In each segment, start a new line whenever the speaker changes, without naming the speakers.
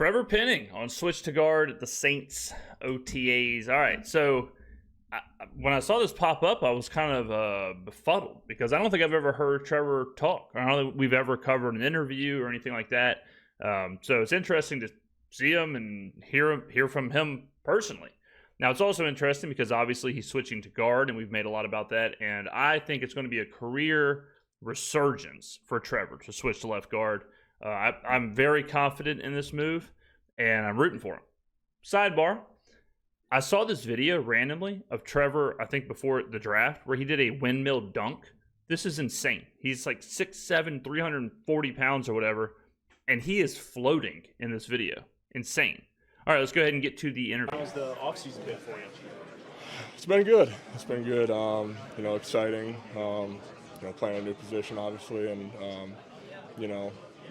Trevor Penning on switch to guard at the Saints OTAs. All right, so when I saw this pop up, I was kind of befuddled because I don't think I've ever heard Trevor talk. I don't think we've ever covered an interview or anything like that. So it's interesting to see him and hear from him personally. Now, it's also interesting because obviously he's switching to guard, and we've made a lot about that. And I think it's going to be a career resurgence for Trevor to switch to left guard. I'm very confident in this move, and I'm rooting for him. Sidebar, I saw this video randomly of Trevor, I think before the draft, where he did a windmill dunk. This is insane. He's like 6'7", 340 pounds or whatever, and he is floating in this video. Insane. All right, let's go ahead and get to the interview.
How's the offseason been for you?
It's been good. It's been good. Exciting. Playing a new position, obviously, and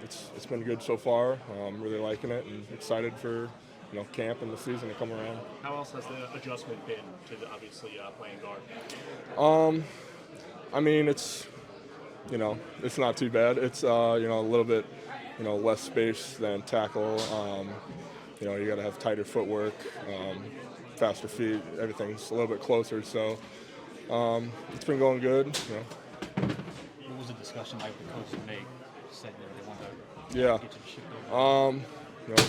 it's been good so far. Really liking it and excited for camp and the season to come around.
How else has the adjustment been to obviously playing guard?
It's not too bad. It's a little bit less space than tackle. You got to have tighter footwork, faster feet. Everything's a little bit closer. So it's been going good.
What was the discussion like with the coach and Nate? Said that they wanted to
Yeah.
get you to shift over?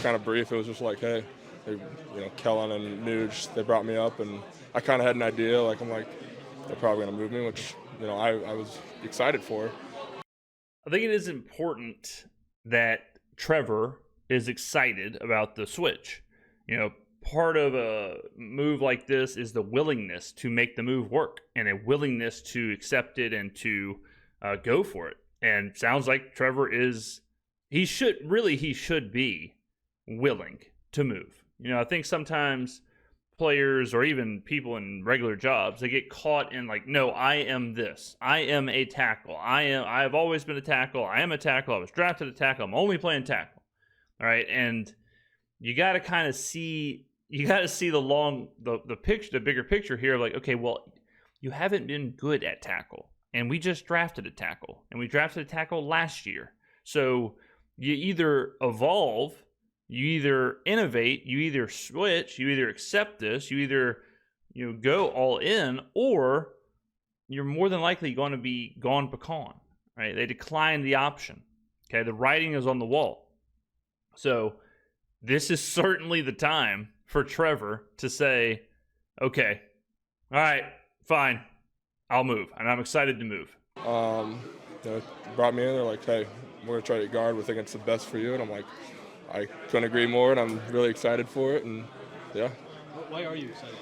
Kind of brief. It was just like, hey, Kellen and Nuge, they brought me up, and I kind of had an idea. I'm like, they're probably going to move me, which, I was excited for.
I think it is important that Trevor is excited about the switch. Part of a move like this is the willingness to make the move work and a willingness to accept it and to go for it. And sounds like Trevor he should be willing to move. I think sometimes players or even people in regular jobs, they get caught in no, I am this. I am a tackle. I have always been a tackle. I am a tackle. I was drafted a tackle. I'm only playing tackle. All right. And you got to kind of see, the picture, the bigger picture here of okay, well, you haven't been good at tackle. And we just drafted a tackle. And we drafted a tackle last year. So you either evolve, you either innovate, you either switch, you either accept this, you either go all in, or you're more than likely going to be gone pecan. Right? They declined the option. Okay, the writing is on the wall. So this is certainly the time for Trevor to say, okay, all right, fine, I'll move, and I'm excited to move.
Brought me in. They're like, hey, we're going to try to guard. We think it's the best for you. And I'm like, I couldn't agree more, and I'm really excited for it. And, yeah.
Why are you excited?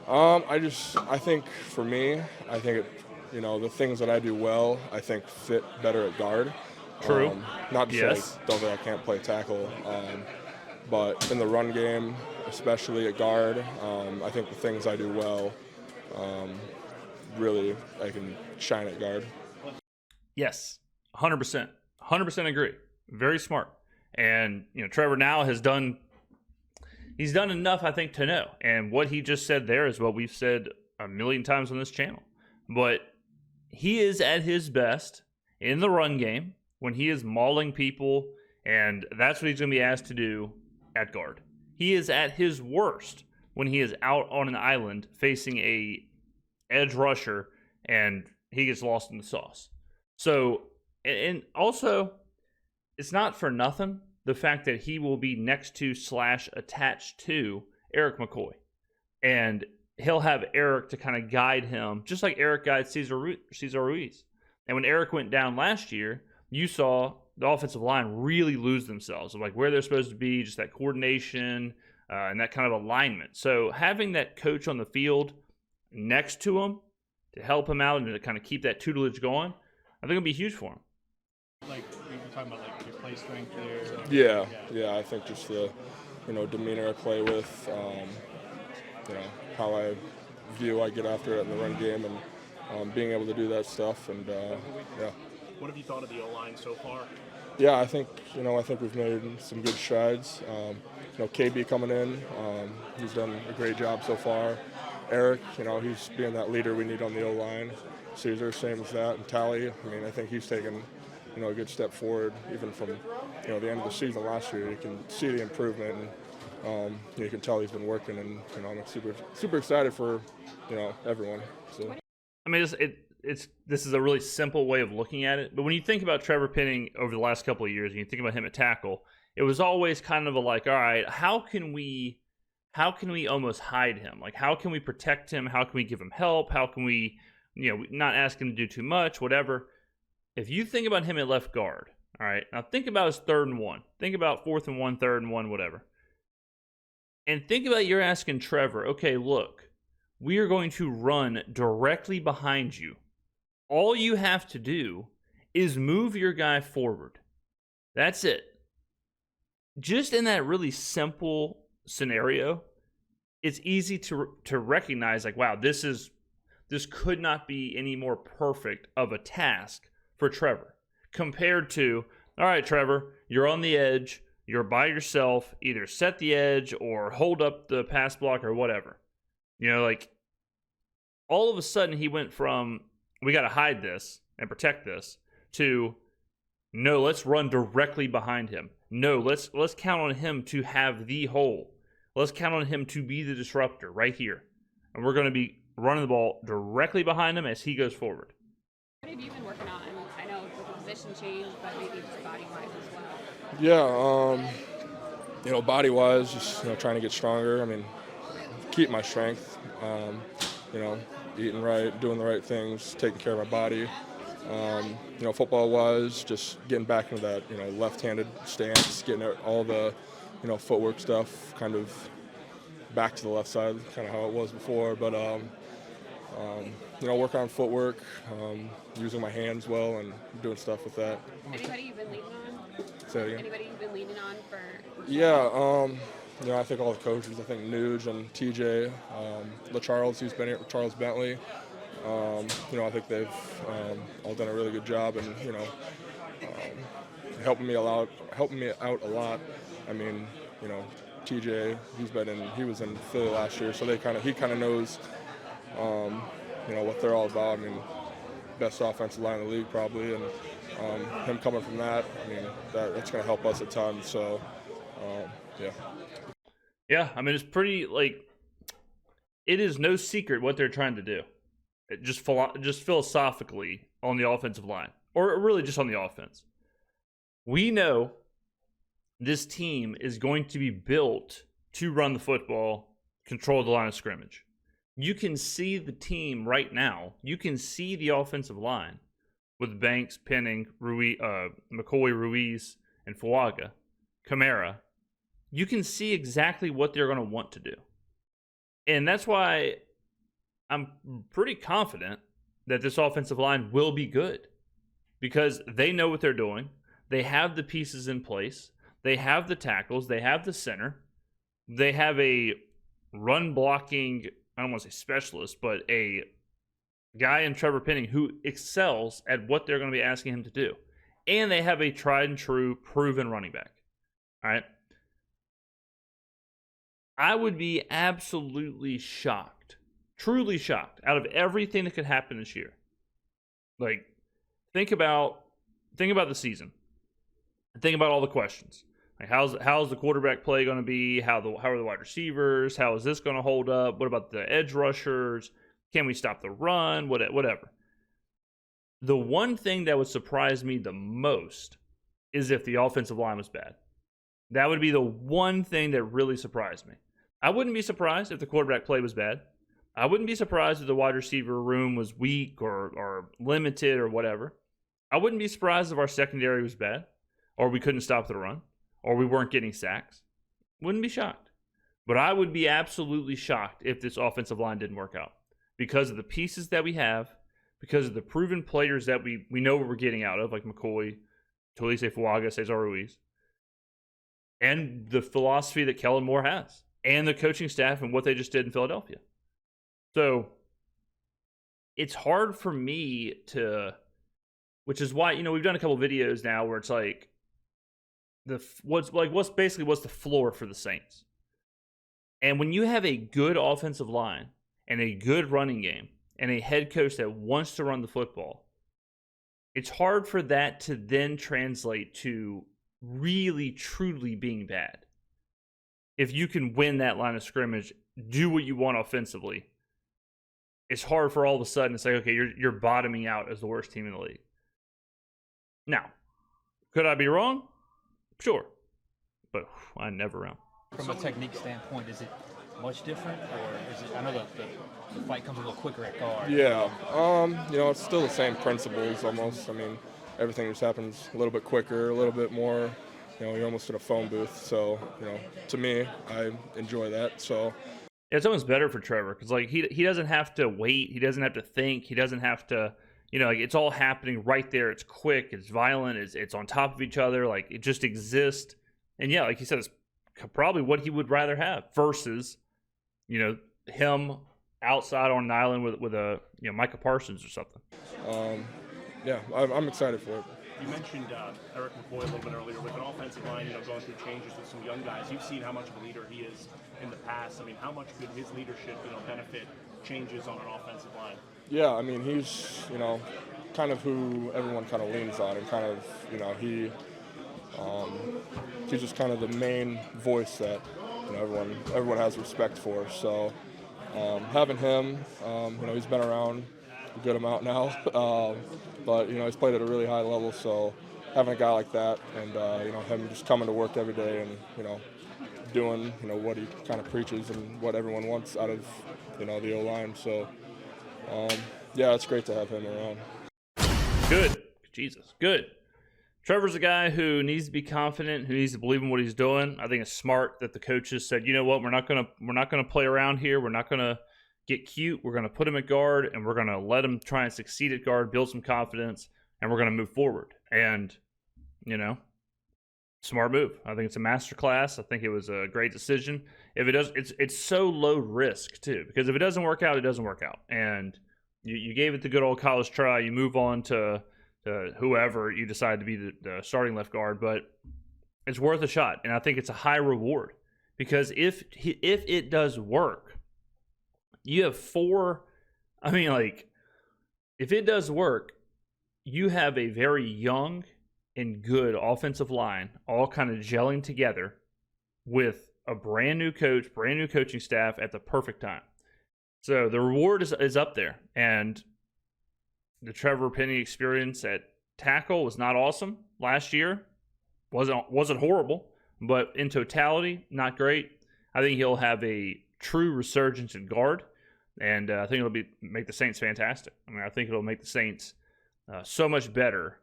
I think for me, the things that I do well, I think fit better at guard.
True.
Not to
Yes.
say don't think I can't play tackle, but in the run game, especially at guard, I think the things I do well, really I can shine at guard.
Yes, 100%. 100% agree. Very smart. And, Trevor now he's done enough, I think, to know. And what he just said there is what we've said a million times on this channel. But he is at his best in the run game when he is mauling people, and that's what he's going to be asked to do at guard. He is at his worst when he is out on an island facing a edge rusher and he gets lost in the sauce. So, and also, it's not for nothing the fact that he will be next to / attached to Eric McCoy. And he'll have Eric to kind of guide him, just like Eric guides Cesar Ruiz. And when Eric went down last year, you saw the offensive line really lose themselves of where they're supposed to be, just that coordination and that kind of alignment. So having that coach on the field next to him to help him out and to kind of keep that tutelage going, I think it'll be huge for him.
You're talking about your play strength there.
Yeah. I think just the demeanor I play with, how I get after it in the run game, and being able to do that stuff, and yeah.
What have you thought of the O-line so far?
Yeah, I think we've made some good strides. KB coming in, he's done a great job so far. Eric, he's being that leader we need on the O-line. Cesar, same as that, and Tally. I think he's taken a good step forward, even from, the end of the season last year. You can see the improvement, and you can tell he's been working, and, I'm super excited for, everyone. So.
I mean, this is a really simple way of looking at it, but when you think about Trevor Penning over the last couple of years, and you think about him at tackle, it was always kind of a like, all right, how can we almost hide him? Like, how can we protect him? How can we give him help? How can we, not ask him to do too much, whatever. If you think about him at left guard, all right, now think about his 3rd and 1. Think about 4th and 1, 3rd and 1, whatever. And think about you're asking Trevor, okay, look, we are going to run directly behind you. All you have to do is move your guy forward. That's it. Just in that really simple scenario, it's easy to recognize, like, wow, this could not be any more perfect of a task for Trevor compared to, all right, Trevor, you're on the edge, you're by yourself, either set the edge or hold up the pass block or whatever. Like, all of a sudden he went from, we got to hide this and protect this, to, no, let's run directly behind him. No, let's count on him to have the hole. Let's count on him to be the disruptor right here. And we're going to be running the ball directly behind him as he goes forward.
What have you been working on? I know with the position change, but maybe just body-wise as well.
Yeah, body-wise, just, trying to get stronger. I mean, keep my strength, eating right, doing the right things, taking care of my body. Football-wise, just getting back into that, left-handed stance, getting all the, footwork stuff kind of back to the left side, kind of how it was before. But, work on footwork, using my hands well and doing stuff with that.
Anybody you've been leaning on?
Say that again?
Anybody you've been leaning on for?
Yeah, I think all the coaches, I think Nuge and TJ, LaCharles, who's been here, Charles Bentley, I think they've all done a really good job, and helping me out a lot. I mean, TJ, he was in Philly last year, so he kind of knows, what they're all about. I mean, best offensive line in the league probably, and him coming from that, I mean, that's going to help us a ton. So, yeah.
Yeah, I mean, it's pretty, it is no secret what they're trying to do. Just philosophically on the offensive line, or really just on the offense. We know this team is going to be built to run the football, control the line of scrimmage. You can see the team right now. You can see the offensive line with Banks, Penning, McCoy, Ruiz, and Fuaga, Kamara. You can see exactly what they're going to want to do. And that's why I'm pretty confident that this offensive line will be good, because they know what they're doing. They have the pieces in place. They have the tackles. They have the center. They have a run blocking, I don't want to say specialist, but a guy in Trevor Penning who excels at what they're going to be asking him to do. And they have a tried and true proven running back. All right. I would be absolutely shocked, truly shocked, out of everything that could happen this year. Like, think about the season. Think about all the questions. Like, how's the quarterback play going to be? How are the wide receivers? How is this going to hold up? What about the edge rushers? Can we stop the run? Whatever. The one thing that would surprise me the most is if the offensive line was bad. That would be the one thing that really surprised me. I wouldn't be surprised if the quarterback play was bad. I wouldn't be surprised if the wide receiver room was weak or limited or whatever. I wouldn't be surprised if our secondary was bad, or we couldn't stop the run, or we weren't getting sacks. Wouldn't be shocked. But I would be absolutely shocked if this offensive line didn't work out, because of the pieces that we have, because of the proven players that we know what we're getting out of, like McCoy, Tolise Fuaga, Cesar Ruiz, and the philosophy that Kellen Moore has, and the coaching staff and what they just did in Philadelphia. So it's hard for me to, which is why, we've done a couple videos now where it's like, what's the floor for the Saints. And when you have a good offensive line and a good running game and a head coach that wants to run the football, it's hard for that to then translate to really, truly being bad. If you can win that line of scrimmage, do what you want offensively, it's hard for all of a sudden to say, okay, you're bottoming out as the worst team in the league. Now, could I be wrong? Sure. But I never am.
From a technique standpoint, is it much different, or is it? I know the fight comes a little quicker at guard.
Yeah, it's still the same principles almost. I mean, everything just happens a little bit quicker, a little bit more. You're almost in a phone booth. So, to me, I enjoy that. So.
It's almost better for Trevor because he doesn't have to wait, he doesn't have to think, he doesn't have to, it's all happening right there. It's quick, it's violent, it's on top of each other, it just exists. And yeah, like he said, it's probably what he would rather have versus, him outside on an island with a Micah Parsons or something.
Yeah, I'm excited for it.
You mentioned Eric McCoy a little bit earlier with an offensive line, going through changes with some young guys. You've seen how much of a leader he is in the past. I mean, how much could his leadership, benefit changes on an offensive line?
Yeah, I mean, he's, kind of who everyone kind of leans on, and kind of, he's just kind of the main voice that, everyone has respect for. So having him, he's been around a good amount now, but he's played at a really high level. So having a guy like that, and him just coming to work every day, and doing what he kind of preaches and what everyone wants out of the O-line. So yeah, it's great to have him around.
Good. Jesus, good. Trevor's a guy who needs to be confident, who needs to believe in what he's doing. I think it's smart that the coaches said, you know what, we're not gonna play around here. We're not gonna get cute. We're gonna put him at guard, and we're gonna let him try and succeed at guard, build some confidence, and we're gonna move forward. And smart move. I think it's a masterclass. I think it was a great decision. If it does, it's so low risk too, because if it doesn't work out, it doesn't work out. And you gave it the good old college try. You move on to whoever you decide to be the starting left guard, but it's worth a shot. And I think it's a high reward, because if it does work, you have if it does work, you have a very young and good offensive line all kind of gelling together with a brand new coach, brand new coaching staff at the perfect time. So the reward is up there. And the Trevor Penning experience at tackle was not awesome last year. Wasn't horrible, but in totality, not great. I think he'll have a true resurgence in guard, and I think it'll make the Saints fantastic. I mean, I think it'll make the Saints so much better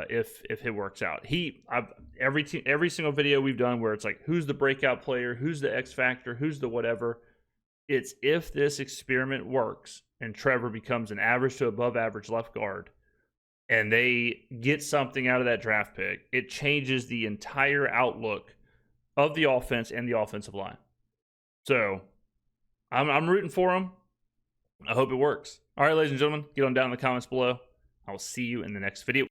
if it works out. Every single video we've done where it's like, who's the breakout player, who's the X factor, who's the whatever. It's if this experiment works and Trevor becomes an average to above average left guard, and they get something out of that draft pick, it changes the entire outlook of the offense and the offensive line. So I'm rooting for him. I hope it works. All right, ladies and gentlemen, get on down in the comments below. I will see you in the next video.